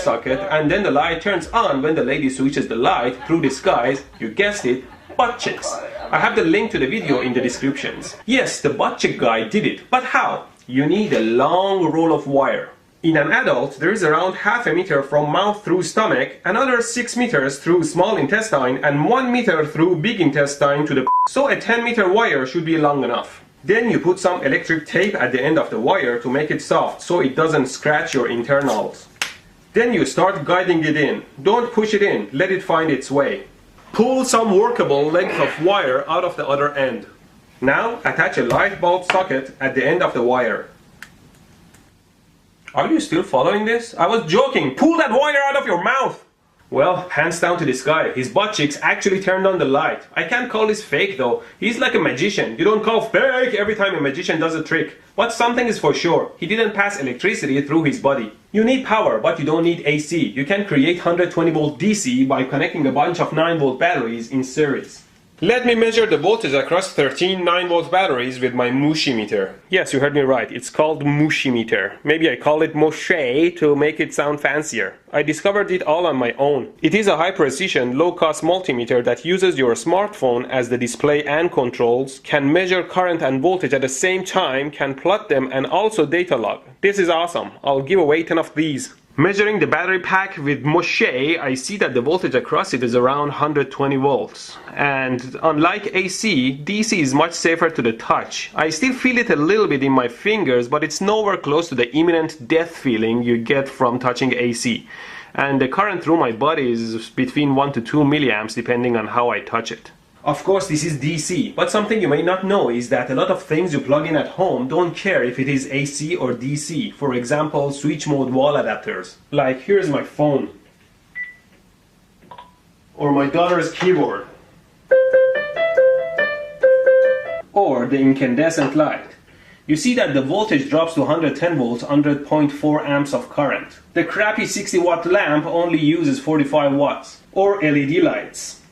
socket, and then the light turns on when the lady switches the light through the skies, you guessed it, butt cheeks. I have the link to the video in the descriptions. Yes, the butt cheek guy did it, but how? You need a long roll of wire. In an adult, there is around half a meter from mouth through stomach, another 6 meters through small intestine, and 1 meter through big intestine to the so a 10-meter wire should be long enough. Then you put some electric tape at the end of the wire to make it soft so it doesn't scratch your internals. Then you start guiding it in. Don't push it in, let it find its way. Pull some workable length of wire out of the other end. Now attach a light bulb socket at the end of the wire. Are you still following this? I was joking! Pull that wire out of your mouth! Well, hands down to this guy. His butt cheeks actually turned on the light. I can't call this fake though. He's like a magician. You don't call fake every time a magician does a trick. But something is for sure. He didn't pass electricity through his body. You need power, but you don't need AC. You can create 120 volt DC by connecting a bunch of 9 volt batteries in series. Let me measure the voltage across 13 9-volt batteries with my mushimeter. Yes, you heard me right. It's called mushimeter. Maybe I call it Moshe to make it sound fancier. I discovered it all on my own. It is a high-precision, low-cost multimeter that uses your smartphone as the display and controls, can measure current and voltage at the same time, can plot them, and also data log. This is awesome. I'll give away 10 of these. Measuring the battery pack with Moshe, I see that the voltage across it is around 120 volts. And unlike AC, DC is much safer to the touch. I still feel it a little bit in my fingers, but it's nowhere close to the imminent death feeling you get from touching AC. And the current through my body is between 1 to 2 milliamps depending on how I touch it. Of course, this is DC, but something you may not know is that a lot of things you plug in at home don't care if it is AC or DC. For example, switch mode wall adapters. Like, here's my phone. Or my daughter's keyboard. Or the incandescent light. You see that the voltage drops to 110 volts under 0.4 amps of current. The crappy 60 watt lamp only uses 45 watts. Or LED lights.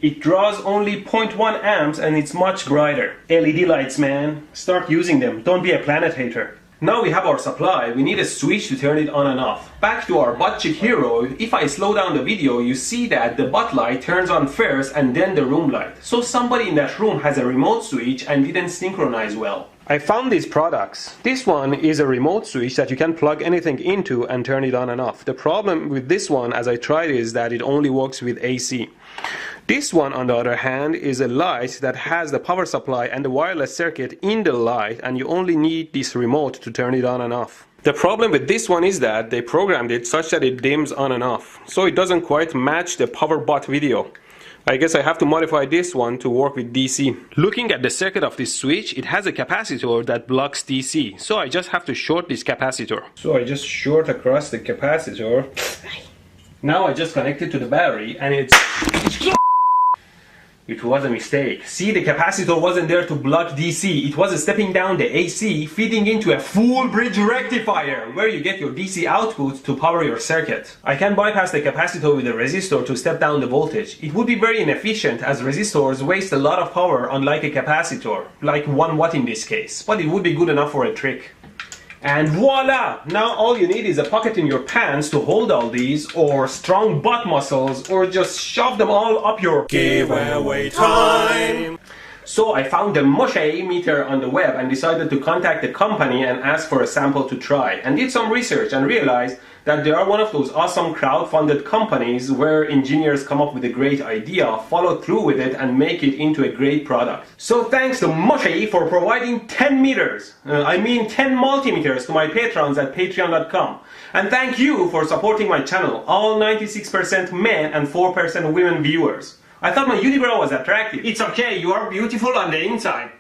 It draws only 0.1 amps and it's much brighter. LED lights, man. Start using them. Don't be a planet hater. Now we have our supply, we need a switch to turn it on and off. Back to our butt cheek hero, if I slow down the video, you see that the butt light turns on first and then the room light. So somebody in that room has a remote switch and didn't synchronize well. I found these products. This one is a remote switch that you can plug anything into and turn it on and off. The problem with this one, as I tried, is that it only works with AC. This one, on the other hand, is a light that has the power supply and the wireless circuit in the light, and you only need this remote to turn it on and off. The problem with this one is that they programmed it such that it dims on and off, so it doesn't quite match the power butt video. I guess I have to modify this one to work with DC. Looking at the circuit of this switch, it has a capacitor that blocks DC, so I just have to short this capacitor. So I just short across the capacitor. Now I just connect it to the battery and it's... It was a mistake. See, the capacitor wasn't there to block DC. It was stepping down the AC, feeding into a full bridge rectifier, where you get your DC output to power your circuit. I can bypass the capacitor with a resistor to step down the voltage. It would be very inefficient, as resistors waste a lot of power, unlike a capacitor, like 1 watt in this case, but it would be good enough for a trick. And voila! Now all you need is a pocket in your pants to hold all these, or strong butt muscles, or just shove them all up your giveaway time! So I found the Moshe meter on the web and decided to contact the company and ask for a sample to try, and did some research and realized that they are one of those awesome crowd-funded companies where engineers come up with a great idea, follow through with it, and make it into a great product. So thanks to Moshe for providing 10 meters, 10 multimeters to my patrons at patreon.com. And thank you for supporting my channel, all 96% men and 4% women viewers. I thought my unibrow was attractive. It's okay, you are beautiful on the inside.